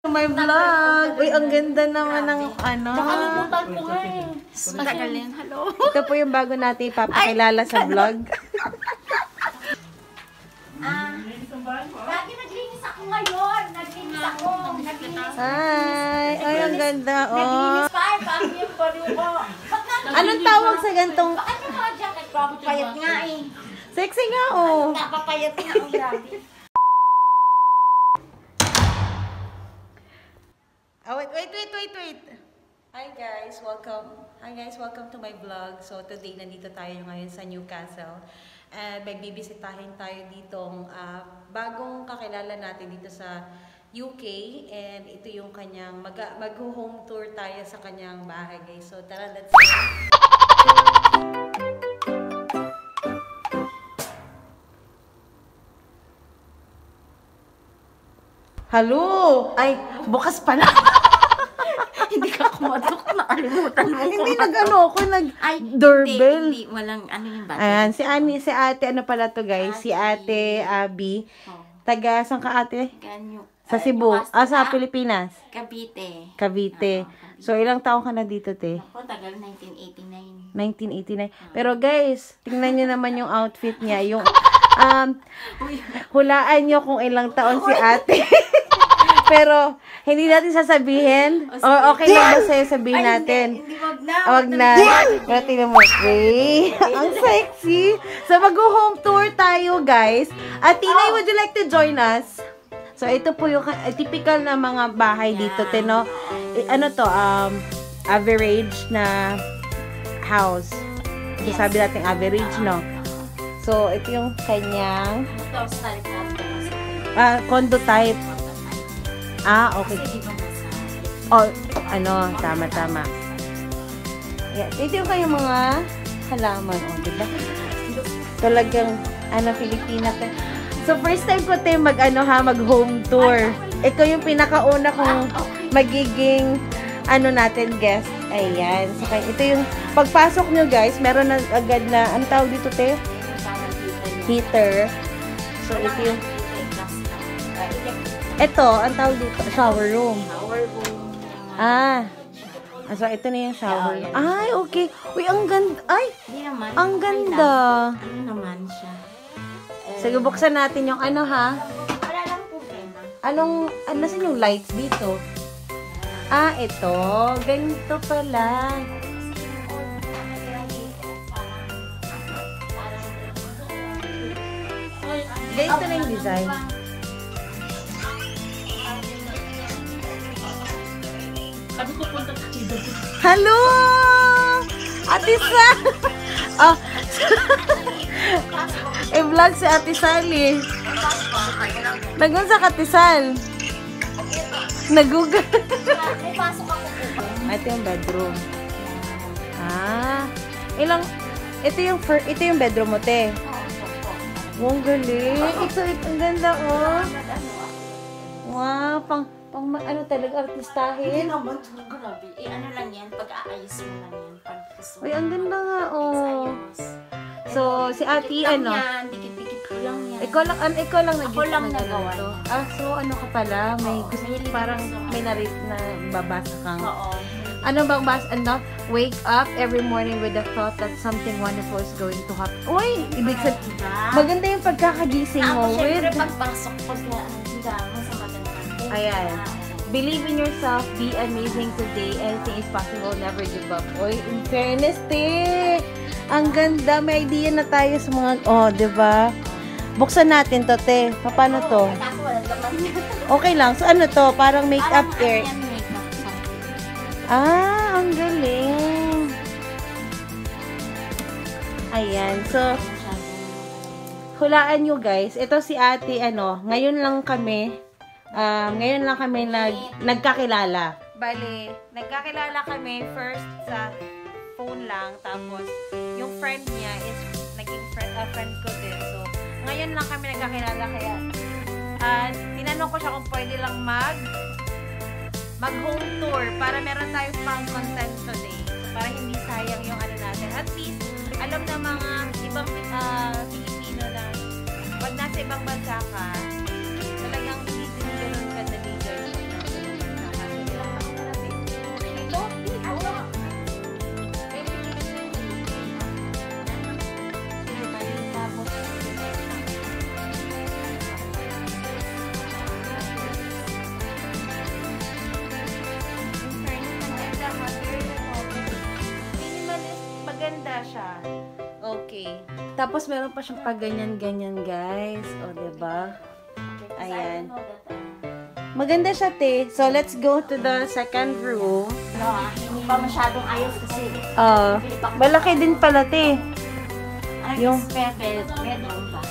My vlog. Uy, ang ganda naman ng ano. Nakalimutan ko nga eh. Matagal yan. Hello. Ito po yung bago natin ipapakilala sa vlog. Lagi naglinis ako ngayon. Naglinis ako. Hi! Ay, ang ganda. Oh. Naglinis pa. Paano yung baliw ko? Anong tawag sa gantong? Bakit yung mga jacket? Papapayat nga eh. Sexy nga, oh. Napapayat nga. Ang grabe. Oh, wait. Hi guys, welcome to my vlog. So today nandito tayo ngayon sa Newcastle. And may bibisitahin tayo ditong bagong kakilala natin dito sa UK. And ito yung kanyang mag-home tour tayo sa kanyang bahay, guys. So tara, let's go. Hello! Ay, bukas pala. Hindi ka kumatok. Nakalimutan mo. Hindi doorbell. Hindi. Walang ano yung bata. Ayan, si ate, ano pala to guys? Si ate Abby. Taga, saan ka ate? Ganyo. Sa Cebu. Sa Pilipinas. Cavite. So, ilang taong ka na dito, te? Ako, tagal 1989. 1989. Pero guys, tingnan nyo naman yung outfit niya. Yung, hulaan nyo kung ilang taon si ate. Pero, hindi natin sasabihin. O, okay lang ba sa'yo sabihin natin? Hindi, wag na. Wag na. Pero tingnan mo, ang sexy. So, mag-home tour tayo, guys. At Tinay, would you like to join us? So, ito po yung typical na mga bahay dito, Tino. Ano to, average na house. Ito sabi natin average, no? So, ito yung kanyang condo type. Okay. Oh, ano, tama. Yeah, ito yung kayong mga halaman, diba? Talagang, Filipina. So, first time ko tayo mag-home tour. Ikaw yung pinakauna kong magiging, natin, guest. Ayan. So, ito yung, pagpasok nyo, guys, meron na agad na, ano tawag dito, te? Heater. So, ito yung, ito, ang tawag dito, shower room. So, ito na yung shower room. Ay, okay. Uy, ang ganda. Ay, ang ganda. Ano naman siya? Sige, buksan natin yung Wala lang problema. Nasan yung lights dito? Ito. Ganito pala. Ganito na yung design. Sabi ko punta sa Chido. Hello! Ate Sal! I-vlog si Ate Sally. Nagun sa Katisal. Nagugal. May pasok ako po. Ito yung bedroom. Ito yung bedroom mo, te. Wow, ang galing. Ito, ang ganda, oh. Wow, talaga artistahin. Hindi naman, grabe. Ano lang yan, pag-aayos mo lang yan. Uy, ang ganda nga, oh. So, si Ate, Dikit-dikit ko lang yan. Ikaw lang Ako lang nagawa. So ano ka pala? May gusto parang may na babasa kang. Oo. Ano bang wake up every morning with the thought that something wonderful is going to happen. Uy, ibig sabihin, maganda yung pagkakagising mo. Ako, syempre, pagpasok ko sa magandang. Ayan. Believe in yourself, be amazing today, anything is possible, never give up. Uy, in fairness, te! Ang ganda, may idea na tayo sa mga, diba? Buksan natin to, te. Paano to? Okay lang. So, ano to? Parang makeup air. Ang galing. Ayan. So, hulaan nyo, guys. Ito si ate, ngayon lang kami nagkakilala. Bale, nagkakilala kami first sa phone lang, tapos yung friend niya is naging friend ko din. So, ngayon lang kami nagkakilala, kaya tinanong ko siya kung pwede lang mag-home tour para meron tayong pang content today. So, para hindi sayang yung natin. At least, alam na mga ibang Pilipino na pag nasa ibang bansa ka, talagang hindi din ganun kadali guys. Tapos meron pa siyang paganyan-ganyan, guys. O, diba? Ayan. Maganda siya, te. So, let's go to the second room. Hindi pa masyadong ayos kasi. Malaki din pala, te. Yung bedroom ba?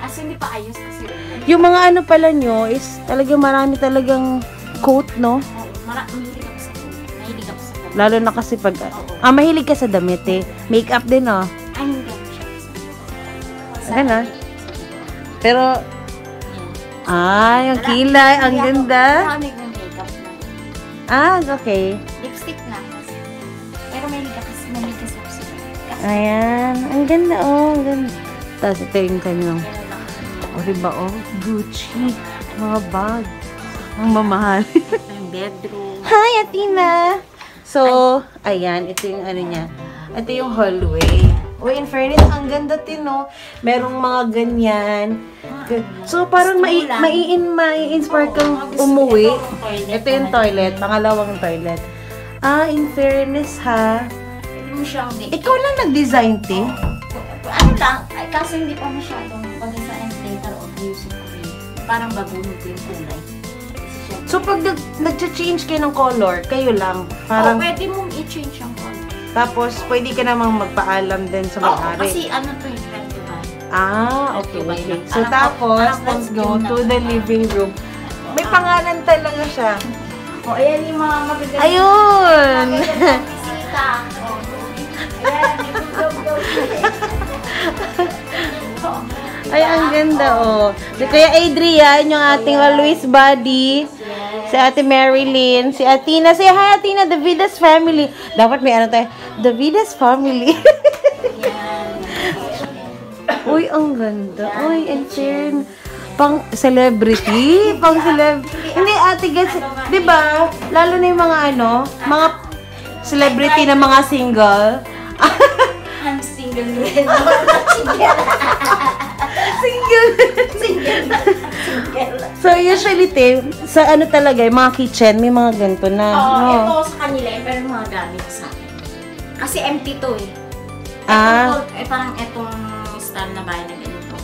As hindi pa ayos kasi. Yung mga ano pala nyo is talagang marami talagang coat, no? Mahilig ako sa coat. Mahilig ako sa coat. Lalo na kasi pag... mahilig ka sa damit, eh. Makeup din, oh. Ay, hindi ako siya. Gana. Pero... yung kilay. Ang ganda. Mahilig ng makeup na. Okay. Lipstick na. Pero mahilig kasi ako sa makeup. Ayan. Ang ganda, oh. Ang ganda. Tapos ito yung kanyang... diba, Gucci. Mga bag. Ang mamahal. Ang bedroom. Hi, Athena! So, ayan. Ito yung ano niya. Ito yung hallway. In fairness, ang ganda din, no? Merong mga ganyan. So, parang mai-inspire kang umuwi. Ito yung toilet. Pangalawang toilet. In fairness, ha? Ikaw lang nag-design, te? Ano lang, kasi hindi pa masyadong pag-design later of music ko rin. Parang baguhin ko yung kulay. So, pag nag-change kayo ng color, kayo lang. Parang, pwede mong i-change yung color. Tapos, pwede ka namang magpaalam din sa may-ari. Kasi ano to yung festival. Okay. So, tapos, let's go to the living room. May pangalan talaga siya. Ayan yung mga magaganda. Ayun! Magaganda bisita. Ayan, Ay, ang ganda, Si Kuya Adrian, yung ating always buddy. Si Ate Marilyn. Si Athena. Say hi, Athena. The Vidas family. Dapat may ano tayo. The Vidas family. Uy, ang ganda. Uy, and turn. Pang celebrity. Hindi, ate, guys. Diba? Lalo na yung mga mga celebrity na mga single. I'm single. Single. So, usually, te, sa ano talaga, yung mga kitchen, may mga ganito na. Ito sa kanila, pero mga gamit sa akin. Kasi empty to eh. Parang itong style na bahay na ganito.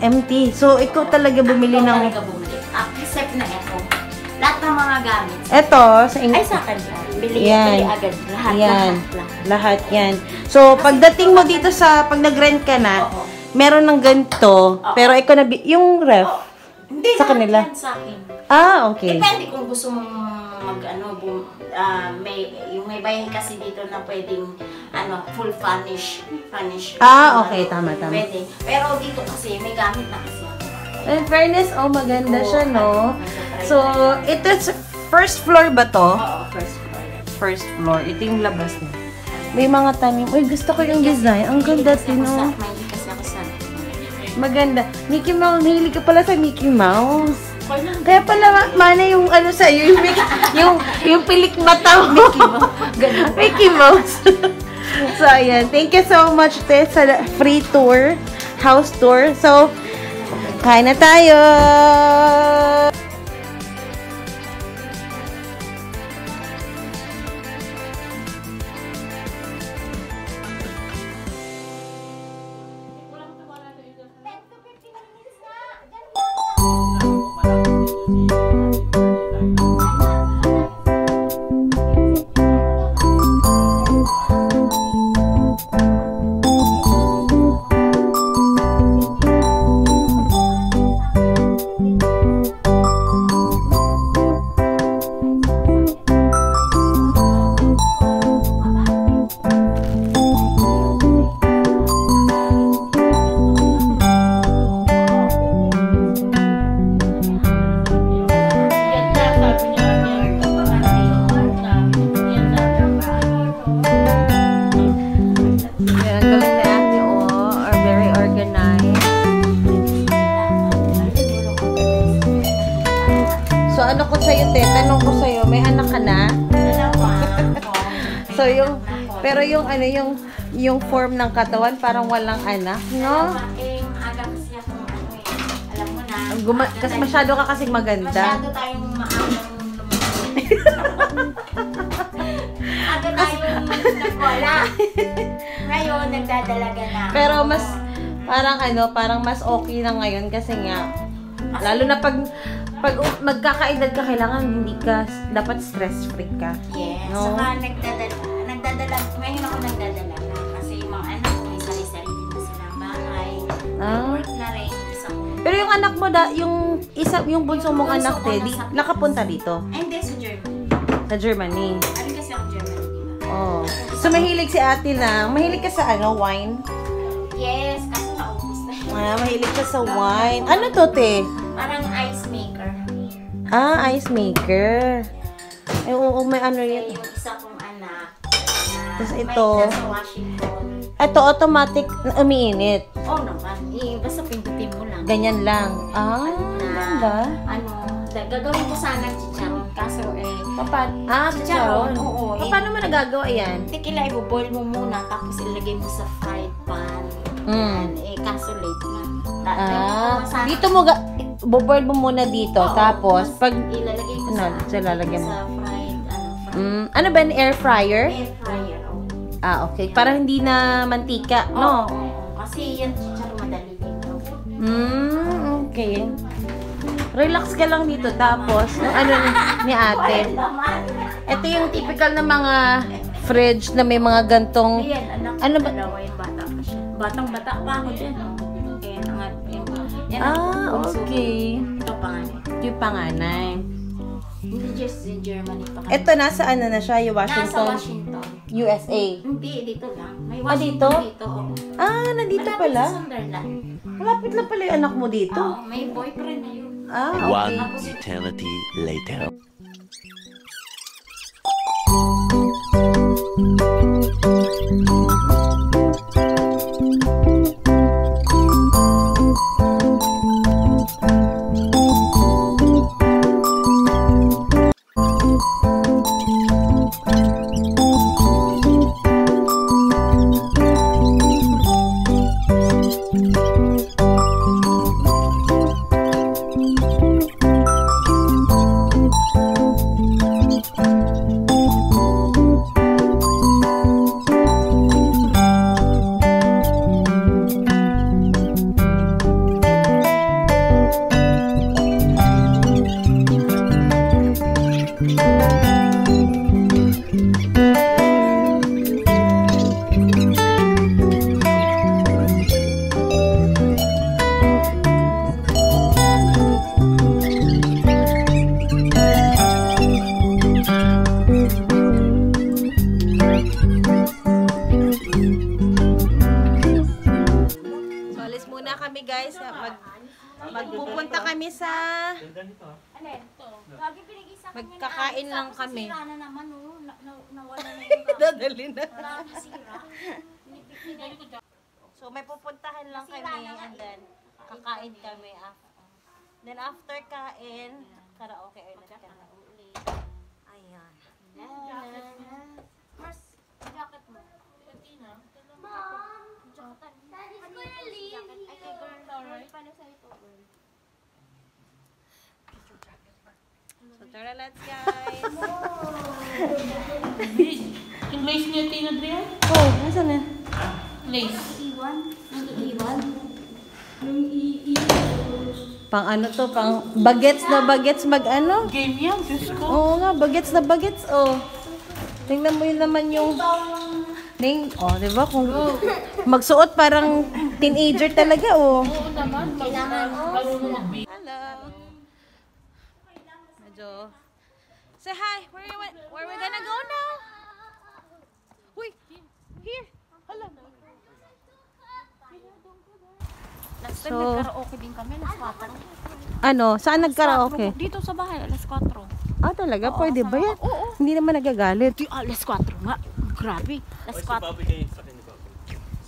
Empty. So, ikaw talaga bumili ng... Except na ito. Lahat ng mga gamit. Ito, sa Ay, sa kanila. Bili agad. Lahat yan. So, pagdating mo dito pag nag-rent ka na, meron ng ganito, pero ikaw na, yung ref, hindi, sa kanila. Sa akin. Okay. Depende kung gusto mong may bahay kasi dito na pwedeng, full furnish. Okay, tama. Pwede. Pero dito kasi, may gamit na kasi. In fairness, maganda siya, no? So, ito first floor ba to? Oo, first floor. First floor. Ito yung labas niya. May mga tanim. Uy, gusto ko yung design. Ang ganda, no? Mahilig kasi ako sa... Maganda. Mickey Mouse. Mahilig ka pala sa Mickey Mouse. Kaya pala, mana yung sa'yo, yung pilik mata mo. Mickey Mouse. So, ayan. Thank you so much, Tess, sa free tour, house tour. So, kain na tayo! So, ano ko sa'yo, te? Tanong ko sa'yo, may anak ka na? So, pero yung form ng katawan, parang walang anak, no? Aga kasi ako, alam mo na. Kasi masyado ka kasing maganda. Masyado tayong aga tayong nagwala. Ngayon, nagdadalaga na. Pero mas, parang mas okay na ngayon kasi nga, lalo na pag magkakaedad ka, kailangan hindi ka, dapat stress-free ka. Yes. No? Saka nagdadala, ngayon ako nagdadalaga. Kasi yung mga anak ko, may sarili-sarili na silang bahay. Work na rin. Pero yung anak mo, yung bunso mong anak, nakapunta dito? Hindi, sa Germany. Sa Germany. Ano kasi ako Germany, di ba? Oh. So, mahilig si ate na. Mahilig ka sa wine? Yes, kaso naubos na. Mahilig ka sa wine. Ano to, te? Parang ice maker. Ice maker. Ay, oo, may ano yun. Yung isa kong anak. Tapos ito. May nasa Washington. Ito, automatic na umiinit. Oo naman. Basta pindutin mo lang. Ganyan lang. Ganda. Gagawin ko sana chicharon. Kaso Chicharon. Oo. Paano mo nagagawa yan? Tikila, i-boil mo muna. Tapos ilagay mo sa fried pan. Yan. Kaso late na. Dito mo, boboil mo muna dito. Tapos, pag, ilalagay mo lalagyan mo. sa fried, ano ba, air fryer? air fryer. Okay. Para hindi na mantika, no? Kasi yan chicharon madali din. Okay. Relax ka lang dito. Tapos, ni ate. Ito yung typical na mga fridge na may mga gantong... Ayan, anak. Ano ba? Dalawa yung bata pa siya. Batang-bata pa ako dyan. Kaya nangat yan. Okay. Ito panganay. Ito yung panganay. Hindi just in Germany pa kami. Ito, nasa na siya? Yung Washington? Nasa Washington. USA? Hindi, dito lang. May dito? Washington dito. Nandito Malapit pala? sa Sunderland. Malapit lang pala yung anak mo dito? May boyfriend na yun. Okay. One eternity later. Magpupunta kami sa... Magkakain lang kami. Dadali na. So may pupuntahan lang kami and then kakain kami. Then after kain, karaoke ulit kami. Ayan. Mars, jacket mo. Mom! That is for Lily. Ay, girl. Paano sa'yo ito, girl? So, tara, let's guys. Yung lace niya, tinadriyan? Nasaan na? Lace. Iwan? Ang iwan? Pang ano to? Pang bagets na bagets mag-ano? Game yan, Diyos ko. Oo nga, bagets na bagets, Tingnan mo yun naman yung... di ba? Kung magsuot parang teenager talaga, Oo naman, Kailangan mo. Hello. Medyo... Say hi. Where we gonna go now? Uy, here. Hello. Last time nagkaraoke din kami, alas 4. Saan nagkaraoke? Dito sa bahay, alas 4. Talaga? Pwede ba yan? Oo. Hindi naman nagagalit. Alas 4 nga. Grabe. Alas 4.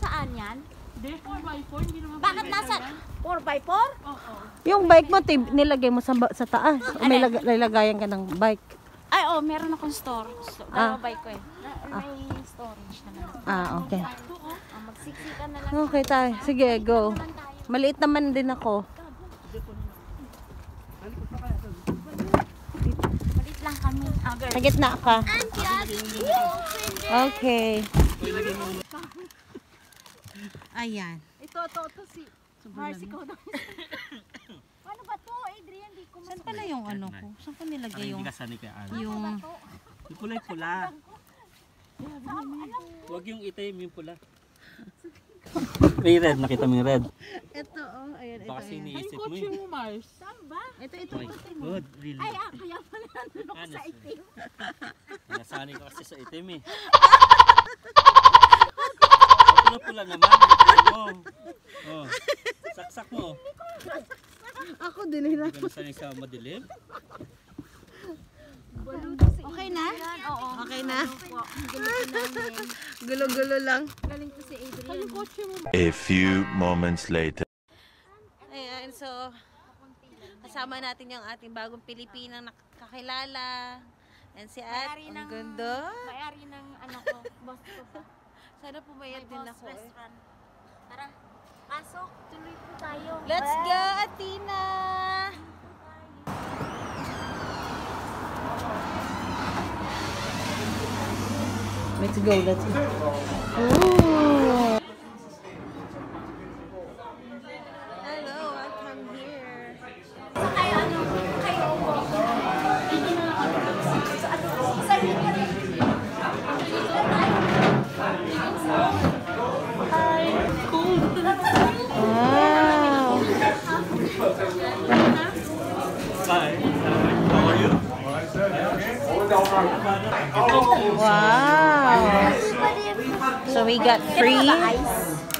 Saan yan? 4x4, hindi naman. Bakit nasa 4x4? Oo. Yung bike mo, nilagay mo sa taas. O may lalagayan ka ng bike. Ay, meron akong store. Dalawa bike ko eh. May storage na naman. Okay. Magsiksikan na lang. Okay tayo. Sige, go. Maliit naman din ako. Malit lang kami. Sa gitna ka. Okay. Ayan. Ito si Mars, ikaw daw. Ano ba to, Adrian? Di ko Saan pala yung ano ko? Saan ko nilagay yung... Hindi ka sanay kay Ana. Yung... Yung pula-pula. Huwag yung itim, yung pula. May red, nakita mo yung red. Ito, oh. Ayan, ito. Baka kasi Ayan. iniisip mo Kotse eh. mo, Mars. Saan ba? Ito. Oh my God, really. Ay, kaya pala nandun ako sa itim. Nasanay ka kasi sa itim eh. Pula-pula naman. Mo. Oh. Saksak mo. Ako din Hindi ka nasanay sa madilim. Okay na? Oo. Okay na? Gulo namin. Gulo-gulo lang. Galing ko si Adrian. Kotse mo. A few moments later. Ayan, so kasama natin yung ating bagong Pilipinang nakakilala. And si At, ang ganda. May-ari ng ano ko, boss ko pa. Sana pumayat din ako eh. Restaurant. Tara, pasok. Tuloy po tayo. Let's go, Athena! Let's go, let's go. Ooh. Hello, welcome here. Kayo, ano, kayo po. Sa linya rin. Wow. Hi. How are you? Wow. So we got free.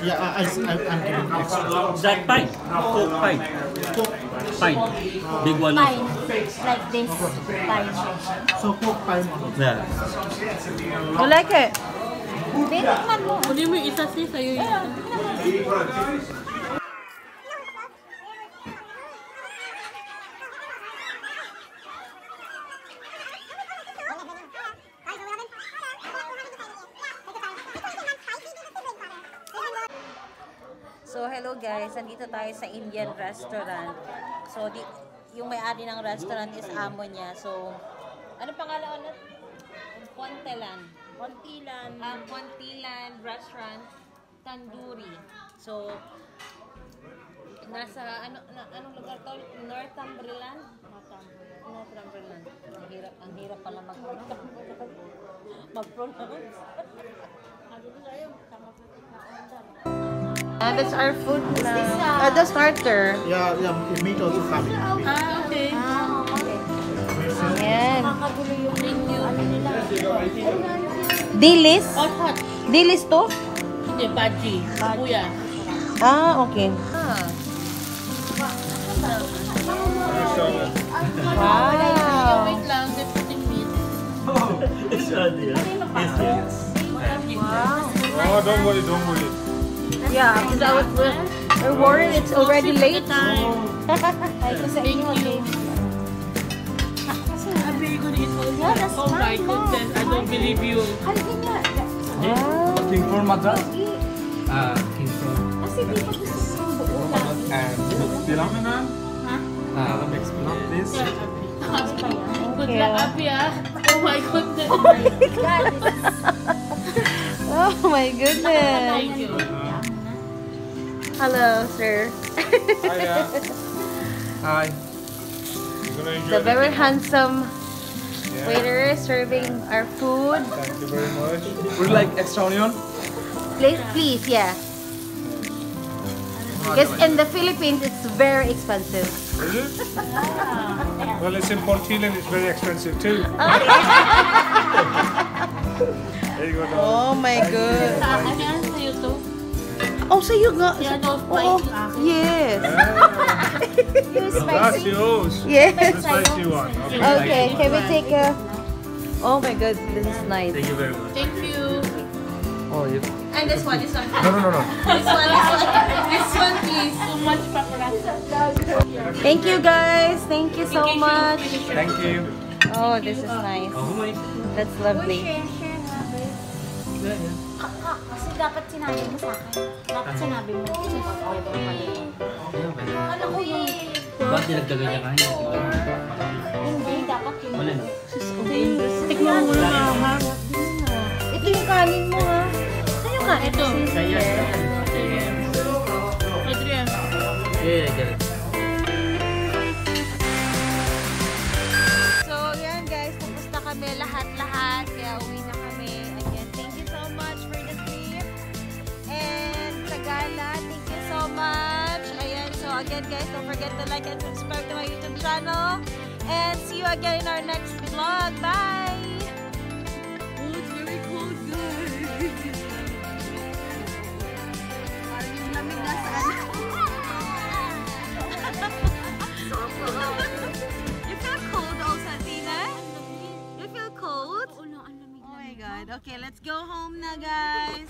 Yeah, I'm giving extra. That pine. Coke pine. Coke pine. Big one. Pine. Like this. Pine. So Coke pie mo. Yeah. You like it? Tinikman mo. Kunin mo yung isa sis, sa'yo yun. So hello guys, nandito tayo sa Indian restaurant. So yung may-ari ng restaurant is amo niya. So ano pangalan ulit? Pontelan. Pontilan Restaurant Tandoori. So nasa anong lugar to? Northumberland? Northumberland. Ang hirap pala mag-pronounce. That's our food now. The starter. Yeah, meat also coming. Ah, okay. Ayan. Makagulo yung ano nila. Dilis? Hot. Dilis to? Hindi, baji. Kuya. Ah, okay. Wow. Wait lang, they're putting meat. It's ready. Oh, don't worry, don't worry. Yeah, because we're worried it's already late. Ay, ko sa inyo, okay. I'm very good at it. Oh my goodness, I don't believe you. Halika niya. King for Madras King from. Kasi di pa gusto kong buo lang. and Phenomenon. Mix not this. Good luck, Abby, ah. Oh my goodness. Oh my goodness. Thank you. Hello, sir. Hiya. Hi. You gonna enjoy The very dinner? handsome Yeah. waiter serving our food. Thank you very much. Would you like extra onion? Please, yeah. Because in the Philippines, it's very expensive. Is it? Well, it's in Pontilan, it's very expensive too. There you go, dog. Oh my god. Ano yan sa'yo to? Oh, so you got... Yan, no Oh, spicy. yes. That's yours. Yes. The spicy one. Okay, can we take a... Oh my god, this is nice. Thank you very much. Thank you. Oh, you. And this one. No, no. This one, please. So much paparazzi. Thank you guys. Thank you so much. Thank you. Oh, this is nice. That's lovely. Kasi dapat sinabi mo sa akin. Dapat sinabi mo. Ano ko yung... Ba't dinagdagan niya kanya? Hindi, dapat yung... Wala na. Tikman mo na, ha? Ito yung kanin mo, ha? Ano yung kanin? Ito. Kaya. Yeah, I get it. So, yan guys. Tapos na kami lahat-lahat. Kaya uwi na kami. Again, thank you so much for the trip. And sa gala, thank you so much. Ayan. So, again guys, don't forget to like and subscribe to my YouTube channel. And see you again in our next vlog. Bye! Oh, it's very cold, guys. Parang yung lamig na sa ano. You feel cold also, Tina? You feel cold? Oh my God. Okay, let's go home na, guys.